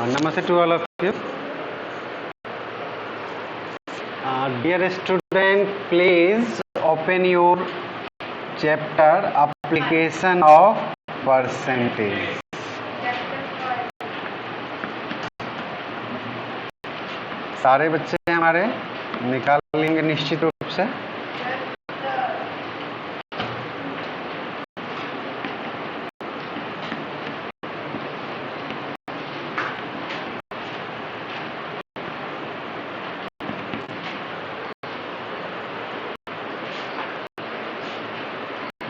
Namaste to all of you. Dear student, please open your chapter application of percentage. सारे बच्चे हमारे निकाल लेंगे निश्चित रूप से.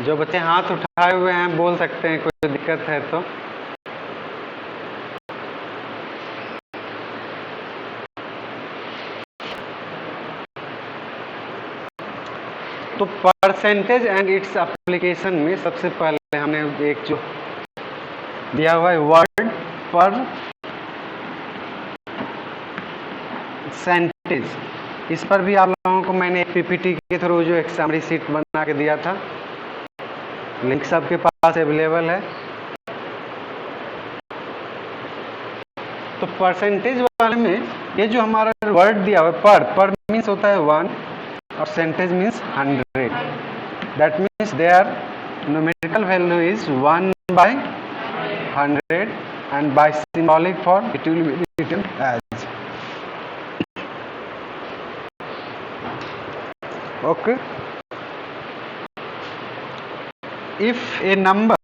जो बच्चे हाथ उठाए हुए हैं बोल सकते हैं, कोई दिक्कत है तो. तो परसेंटेज एंड इट्स एप्लीकेशन में सबसे पहले हमने एक जो दिया हुआ है वर्ड पर सेंटेज, इस पर भी आप लोगों को मैंने पीपीटी के थ्रू जो एक समरी शीट बना के दिया था, लिंक सबके पास अवेलेबल है. तो परसेंटेज वाले में ये जो हमारा वर्ड दिया हुआ है पर मीन्स होता है 1 और सेंटेज means 100. That means their numerical value is 1 by 100 and by symbolic form it will be written as. Okay. If a number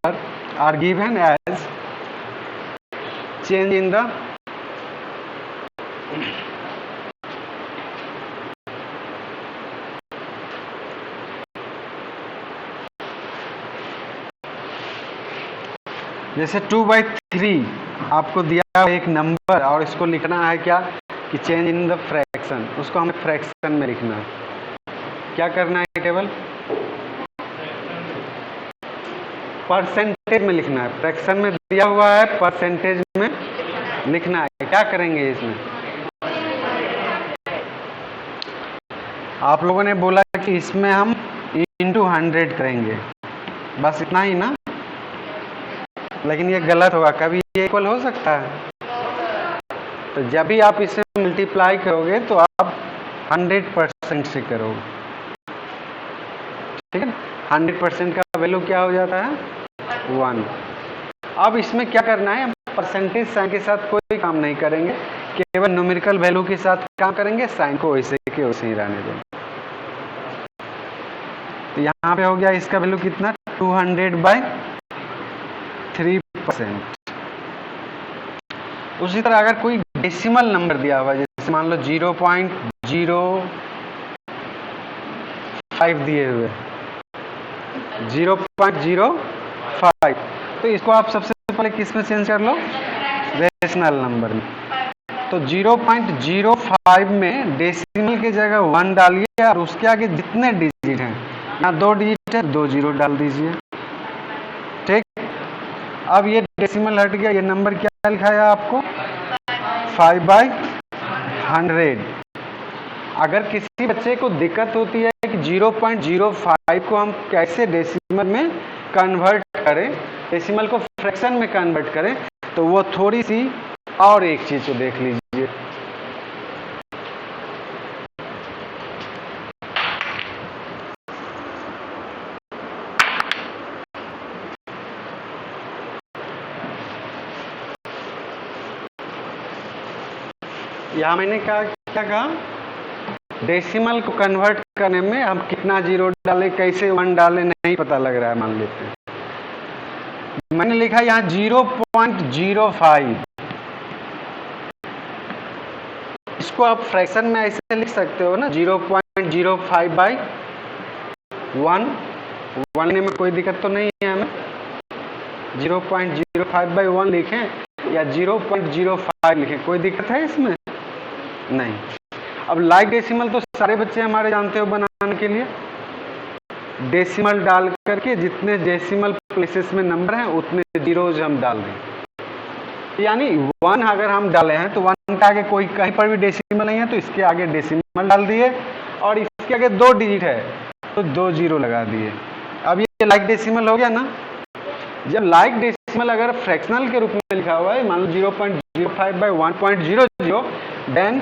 are given as change in the जैसे 2/3 आपको दिया एक नंबर और इसको लिखना है क्या कि चेंज इन द फ्रैक्शन, उसको हमें फ्रैक्शन में लिखना है. क्या करना है, केवल परसेंटेज में लिखना है. फ्रैक्शन में दिया हुआ है, परसेंटेज में लिखना है. क्या करेंगे इसमें, आप लोगों ने बोला कि इसमें हम इंटू 100 करेंगे, बस इतना ही ना. लेकिन ये गलत होगा, कभी ये इक्वल हो सकता है. तो जब भी आप इसे मल्टीप्लाई करोगे तो आप 100% से करोगे. ठीक है, 100% का वैल्यू क्या हो जाता है 1. अब इसमें क्या करना है, परसेंटेज साइन के साथ कोई काम नहीं करेंगे, केवल न्यूमेरिकल वैल्यू के साथ काम करेंगे. साइन को वैसे के वैसे ही रहने देंगे. तो यहाँ पे हो गया इसका वैल्यू कितना, 200/3%. उसी तरह अगर कोई डेसिमल नंबर दिया हुआ है, जैसे मान लो 0.05 दिए हुए, 0.05, तो इसको आप सबसे पहले किस में चेंज कर लो, रेशनल नंबर में. तो 0.05 में डेसिमल की जगह 1 डालिए और उसके आगे जितने डिजिट हैं, यहाँ 2 डिजिट है, 2 0 डाल दीजिए. ठीक. अब ये डेसिमल हट गया, ये नंबर क्या लिखा है आपको 5/100. अगर किसी बच्चे को दिक्कत होती है कि 0.05 को हम कैसे डेसिमल में कन्वर्ट करें, डेसिमल को फ्रैक्शन में कन्वर्ट करें, तो वो थोड़ी सी और एक चीज को देख लीजिए. यहाँ मैंने क्या कहा, डेसिमल को कन्वर्ट करने में हम कितना जीरो डालें, कैसे 1 डालें, नहीं पता लग रहा है. मान लेते हैं मैंने लिखा यहाँ 0.05. इसको आप फ्रैक्शन में ऐसे लिख सकते हो ना, 0.05/1. 1 लेने में कोई दिक्कत तो नहीं है हमें. 0.05/1 लिखें या 0.05 लिखें, कोई दिक्कत है इसमें नहीं. अब लाइक डेसिमल तो सारे बच्चे हमारे जानते हो बनाने के लिए. डेसिमल डाल करके जितने डेसिमल प्लेसेस में नंबर हैं उतने जीरोज हम डाल दें. यानी 1 अगर हम डाले हैं तो 1 के आगे कोई कहीं पर भी डेसिमल नहीं है तो इसके आगे डेसिमल डाल दिए, और इसके आगे 2 डिजिट है तो 2 0 लगा दिए. अब ये लाइक डेसिमल हो गया ना. जब लाइक डेसिमल अगर फ्रैक्शनल के रूप में लिखा हुआ है, मान लो 05 by 1.00, then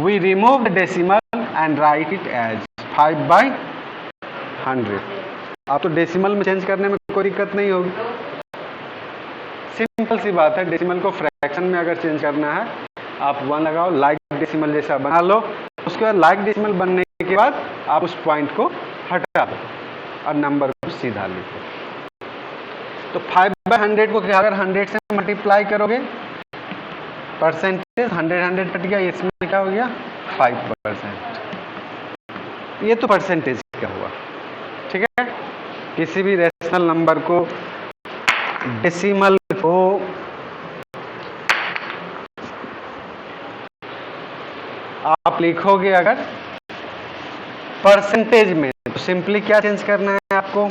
we remove the decimal and write it as 5 by 100. आप तो डेसिमल में चेंज करने में कोई दिक्कत नहीं होगी, सिंपल सी बात है। डेसिमल को फ्रैक्शन में अगर चेंज करना है आप 1 लगाओ, लाइक डेसिमल जैसा बना लो, उसके बाद लाइक डेसिमल बनने के बाद आप उस पॉइंट को हटा दो और नंबर को सीधा लिखो। तो 5 by 100 को अगर 100 से मल्टीप्लाई करोगे, परसेंटेज 100 कट गया, इसमें क्या हो गया 5%। ये तो परसेंटेज क्या हुआ, ठीक है। किसी भी रेशनल नंबर को, डेसिमल को आप लिखोगे अगर परसेंटेज में, तो सिंपली क्या चेंज करना है आपको,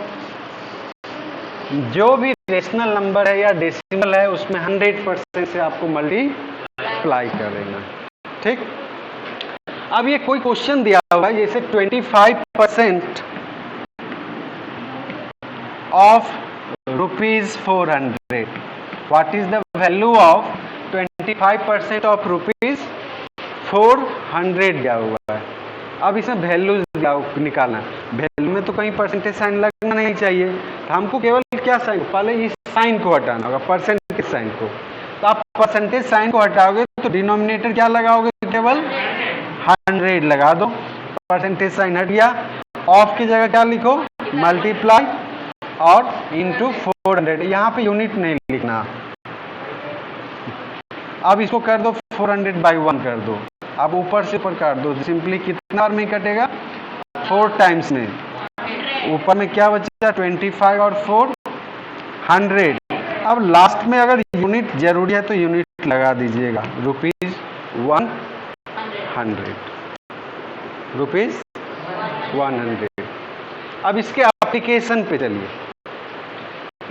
जो भी रेशनल नंबर है या डेसिमल है उसमें 100% से आपको मल्टीप्लाई कर देना, ठीक। अब ये कोई क्वेश्चन दिया हुआ है जैसे 25% of ₹400, what is the value of 25% of ₹400 दिया हुआ है। अब इसमें वैल्यू निकालना है, वैल्यू में तो कहीं परसेंटेज साइन लगना नहीं चाहिए, तो हमको केवल क्या साइन, पहले इस साइन को हटाना होगा, परसेंटेज साइन को। तो आप परसेंटेज साइन को हटाओगे तो डिनोमिनेटर क्या लगाओगे, केवल 100 लगा दो, परसेंटेज साइन हट गया। ऑफ की जगह क्या लिखो, मल्टीप्लाई और इंटू 400, यहाँ पे यूनिट नहीं लिखना। अब इसको कर दो 400 by 1 कर दो, अब ऊपर से ऊपर काट दो, सिंपली कितना बार में कटेगा, 4 टाइम्स में। ऊपर में क्या बचा, 25 और 4 100। अब लास्ट में अगर यूनिट जरूरी है तो यूनिट लगा दीजिएगा, ₹100, ₹100। अब इसके एप्लीकेशन पे चलिए।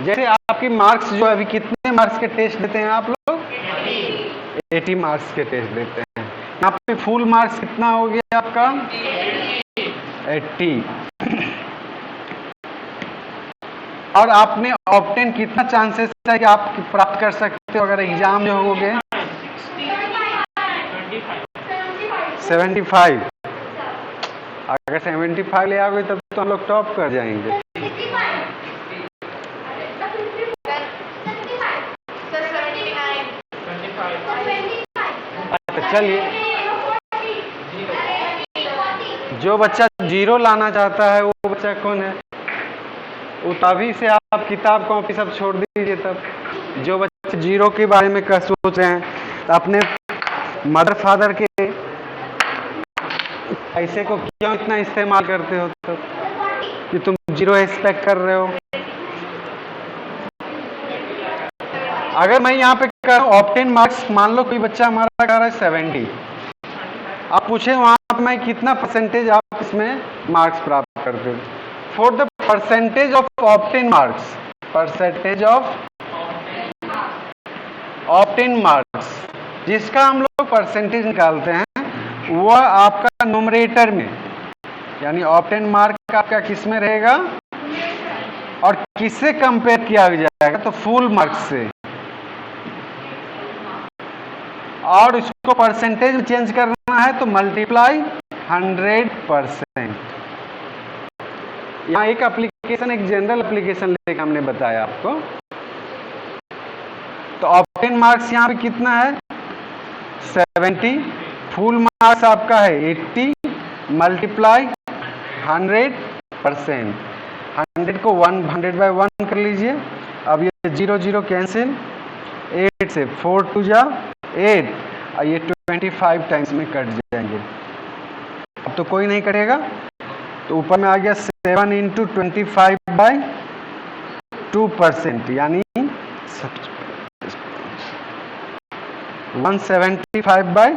जैसे आपकी मार्क्स जो अभी कितने मार्क्स के टेस्ट देते हैं आप लोग, 80 मार्क्स के टेस्ट देते हैं। यहाँ पे फुल मार्क्स कितना हो गया आपका, 80। और आपने ऑब्टेन कितना चांसेस है कि आप प्राप्त कर सकते हो अगर एग्जाम में होगे, 75। अगर 75 ले आओगे तब तो हम लोग टॉप कर जाएंगे। चलिए, जो बच्चा 0 लाना चाहता है वो बच्चा कौन है, वो तभी से आप किताब कॉपी सब छोड़ दीजिए। तब जो बच्चे 0 के बारे में सोच रहे हैं, तो अपने मदर फादर के पैसे को क्यों इतना इस्तेमाल करते हो तब, कि तुम 0 एक्सपेक्ट कर रहे हो। अगर मैं यहाँ पे कर ऑब्टेन मार्क्स, मान लो कोई बच्चा हमारा कर रहा है 70, आप पूछे वहां पर मैं कितना परसेंटेज आप इसमें मार्क्स प्राप्त करते हो, for the percentage of obtain marks, percentage of obtain marks, जिसका हम लोग परसेंटेज निकालते हैं, वह आपका न्यूमरेटर में, यानी ऑब्टेन मार्क आपका किस में रहेगा और किससे कंपेयर किया जाएगा, तो फुल मार्क्स से। और इसको परसेंटेज में चेंज करना है तो मल्टीप्लाई 100%। यहाँ एक एप्लीकेशन, एक जनरल एप्लीकेशन लेके हमने बताया आपको। तो ऑब्टेन मार्क्स यहाँ पे कितना है, 70, फुल मार्क्स आपका है 80, मल्टीप्लाई 100%। 100 को 100 by 1 कर लीजिए। अब ये 0 0 कैंसिल, 8 से 4 2 जा 8, और ये 25 टाइम्स में कट जाएंगे। अब तो कोई नहीं कटेगा, तो ऊपर में आ गया 7 into 25 by 2%, यानी 175 by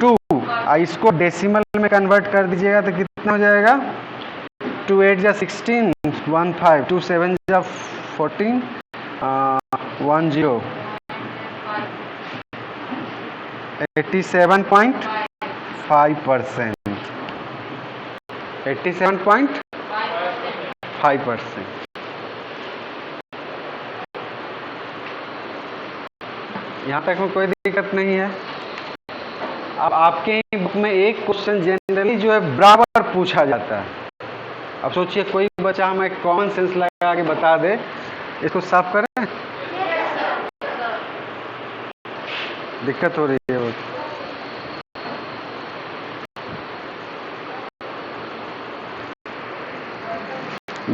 2। इसको डेसिमल में कन्वर्ट कर दीजिएगा तो कितना हो जाएगा, 2 8 जा 16, 1 5, 2 7 जा 14, 1 0, 87.5%, 87.5%। यहाँ तक में कोई दिक्कत नहीं है। अब आपके बुक में एक क्वेश्चन जनरली जो है बराबर पूछा जाता है। अब सोचिए कोई बच्चा हमें कॉमन सेंस लगा के बता दे, इसको साफ करें। दिक्कत हो रही है वो।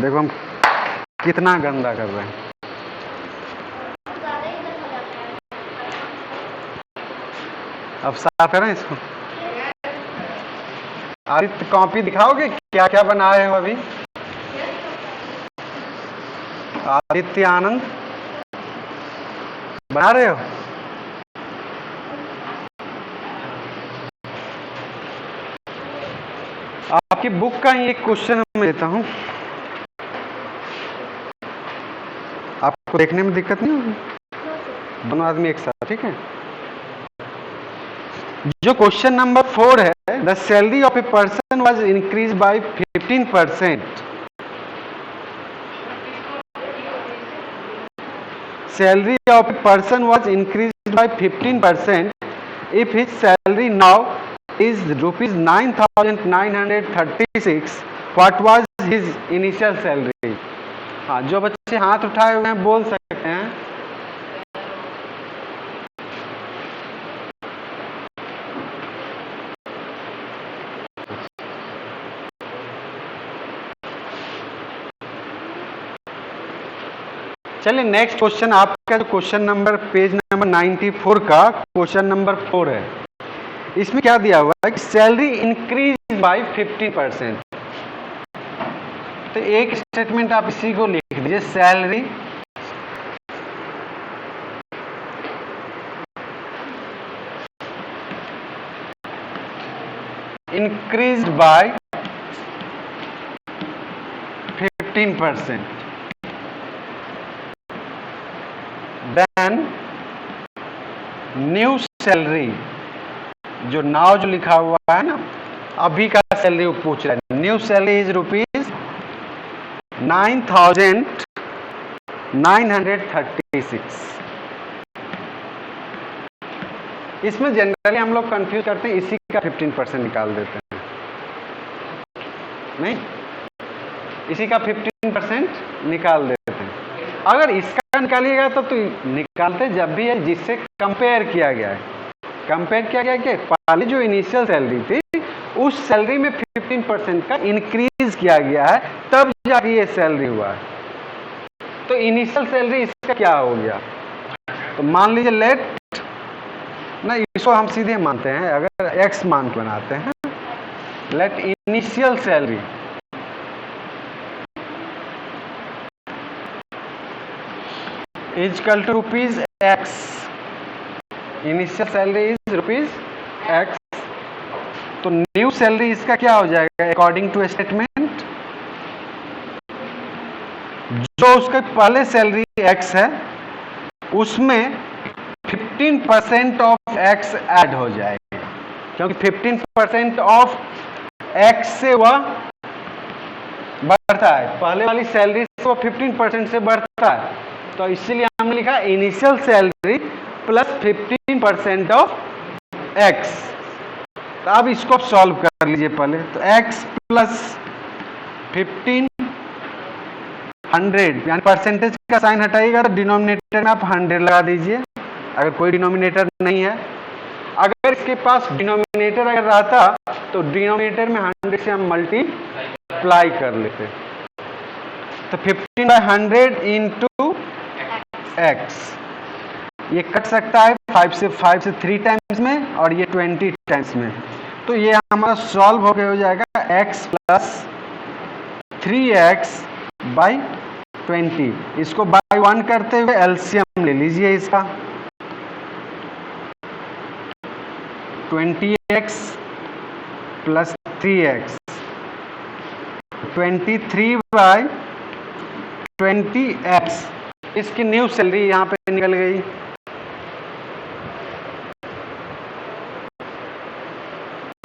देखो हम कितना गंदा कर रहे हैं। अब साफ करें इसको। आदित्य कॉपी दिखाओगे क्या क्या बनाए हो अभी? आदित्य आनंद बना रहे हो? आपकी बुक का ही एक क्वेश्चन मैं देता हूं, आपको देखने में दिक्कत नहीं होगी, दोनों आदमी एक साथ, ठीक है। जो क्वेश्चन नंबर 4 है, the salary of a person was increase by 15%। Salary of a person was increase by 15% if his salary now is rupees 9,936, what was his initial salary? हाँ, जो बच्चे हाथ उठाए हुए हैं बोल सकते हैं। चलिए नेक्स्ट क्वेश्चन, आपका जो क्वेश्चन नंबर पेज नंबर 94 का क्वेश्चन नंबर 4 है। इसमें क्या दिया हुआ है कि सैलरी इंक्रीज बाय 15%। तो एक स्टेटमेंट आप इसी को लिख दीजिए, salary increased by 15%। Then new salary, जो नाउ जो लिखा हुआ है ना, अभी का सैलरी वो पूछ रहा है। New salary is rupees 9,936। इसमें जनरली हम लोग कंफ्यूज करते हैं, इसी का 15% निकाल देते हैं। नहीं, इसी का 15% निकाल देते हैं। अगर इसका निकालिएगा तो निकालते जब भी है जिससे कंपेयर किया गया है। कंपेयर किया गया कि पहले जो इनिशियल सैलरी थी उस सैलरी में 15% का इंक्रीज किया गया है, तब जाके ये सैलरी हुआ है। तो इनिशियल सैलरी इसका क्या हो गया? तो मान लीजिए लेट ना, इसको हम सीधे मानते हैं, अगर एक्स मान के बनाते हैं, let initial salary is equal to rupees X. Initial salary is rupees X. तो न्यू सैलरी इसका क्या हो जाएगा अकॉर्डिंग टू स्टेटमेंट? जो उसके पहले सैलरी एक्स है उसमें 15% ऑफ एक्स ऐड हो जाएगा, क्योंकि 15% ऑफ एक्स से वह बढ़ता है, पहले वाली सैलरी से वो 15% से बढ़ता है। तो इसीलिए हमने लिखा initial salary plus 15% of x. तो अब इसको सॉल्व कर लीजिए पहले। तो x प्लस 1500, यानी परसेंटेज का साइन हटाइएगा तो डिनोमिनेटर में आप 100 लगा दीजिए, अगर कोई डिनोमिनेटर नहीं है। अगर इसके पास डिनोमिनेटर अगर रहता तो डिनोमिनेटर में 100 से हम मल्टीप्लाई कर लेते। तो 15/100 इंटू एक्स, ये कट सकता है 5 से 3 टाइम्स में, और ये 20 टाइम्स में। तो ये हमारा सॉल्व हो गया, हो जाएगा x प्लस 3x बाई 20। इसको बाई 1 करते हुए एलसीएम ले लीजिए इसका। 20x plus 3x 23/20x। इसकी न्यू सैलरी यहां पे निकल गई।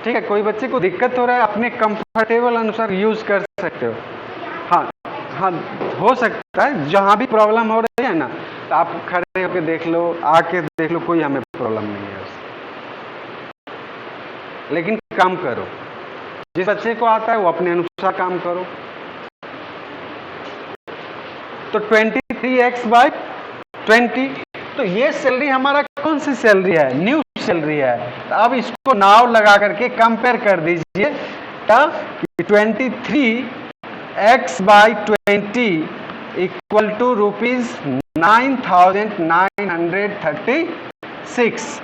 ठीक है, कोई बच्चे को दिक्कत हो रहा है अपने कंफर्टेबल अनुसार यूज कर सकते हो। हाँ हाँ, हो सकता है जहां भी प्रॉब्लम हो रही है ना, तो आप खड़े होके देख लो, आके देख लो, कोई हमें प्रॉब्लम नहीं है उससे। लेकिन काम करो, जिस बच्चे को आता है वो अपने अनुसार काम करो। तो 23x/20, तो ये सैलरी हमारा कौन सी सैलरी है? न्यू सैलरी है। तो अब इसको नाव लगा करके कंपेयर कर दीजिए। तब 23x/20 इक्वल टू ₹9,936।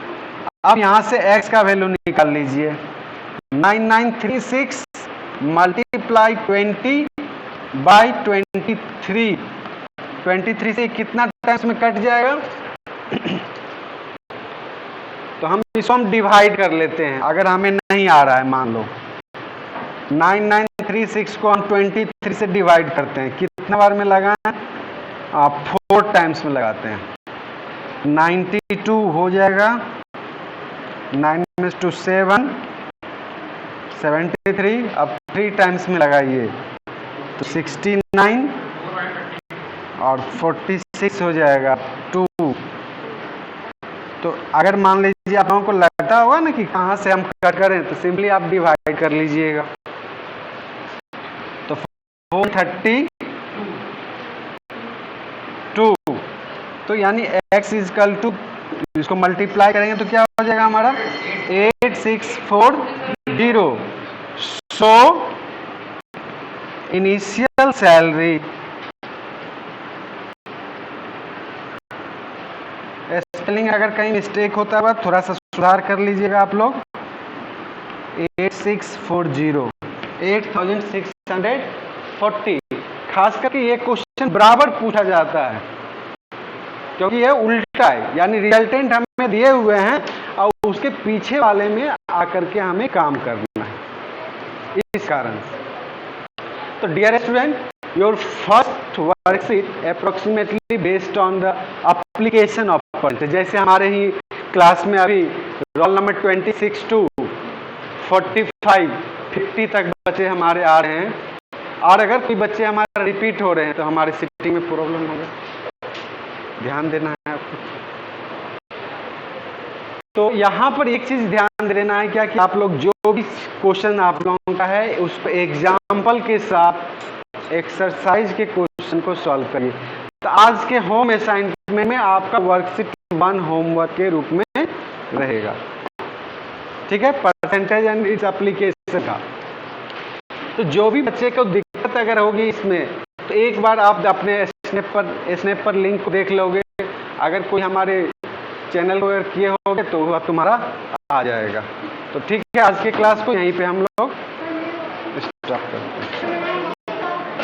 अब यहां से x का वैल्यू निकाल लीजिए। 9936 मल्टीप्लाई 20/23, 23 से कितना टाइम्स में कट जाएगा? तो हम इसको हम डिवाइड कर लेते हैं। अगर हमें नहीं आ रहा है, मान लो 9936 को हम 23 से डिवाइड करते हैं, कितना बार में लगाएं? 4 टाइम्स में लगाते हैं। 92 हो जाएगा, 9 में 2 7, 73। अब 3 टाइम्स में लगाइए तो 69 और 46 हो जाएगा 2। तो अगर मान लीजिए आप लोगों को लगता होगा ना कि कहाँ से हम कट करें, तो सिंपली आप डिवाइड कर लीजिएगा। तो 432, तो यानी x इजकल टू, इसको मल्टीप्लाई करेंगे तो क्या हो जाएगा हमारा? 8640। सो इनिशियल सैलरी, स्पेलिंग अगर कहीं मिस्टेक होता है थोड़ा सा सुधार कर लीजिएगा आप लोग। 8640, 8640। खास करके ये क्वेश्चन बराबर पूछा जाता है क्योंकि ये उल्टा है, यानी रिजल्टेंट हमें दिए हुए हैं और उसके पीछे वाले में आकर के हमें काम करना है, इस कारण से। तो dear student, your first worksheet approximately based on the application of percentage. जैसे हमारे ही क्लास में अभी रोल नंबर 26 to 45, 50 तक बच्चे हमारे आ रहे हैं, और अगर कोई बच्चे हमारे रिपीट हो रहे हैं तो हमारी सीटिंग में प्रॉब्लम होगा, ध्यान देना है आपको। तो यहाँ पर एक चीज ध्यान देना है क्या, कि आप लोग जो भी क्वेश्चन आप लोगों का है उस पर एग्जाम्पल के साथ एक्सरसाइज के क्वेश्चन को सॉल्व करिए। तो आज के होम असाइनमेंट में आपका वर्कशीट 1 होमवर्क के रूप में रहेगा, ठीक है, परसेंटेज एंड इट्स एप्लीकेशन का। तो जो भी बच्चे को दिक्कत अगर होगी इसमें, तो एक बार आप अपने स्नैप पर लिंक को देख लोगे। अगर कोई हमारे चैनल को अगर किए होगे तो वह तुम्हारा आ जाएगा। तो ठीक है, आज के क्लास को यहीं पे हम लोग स्टॉप करते हैं।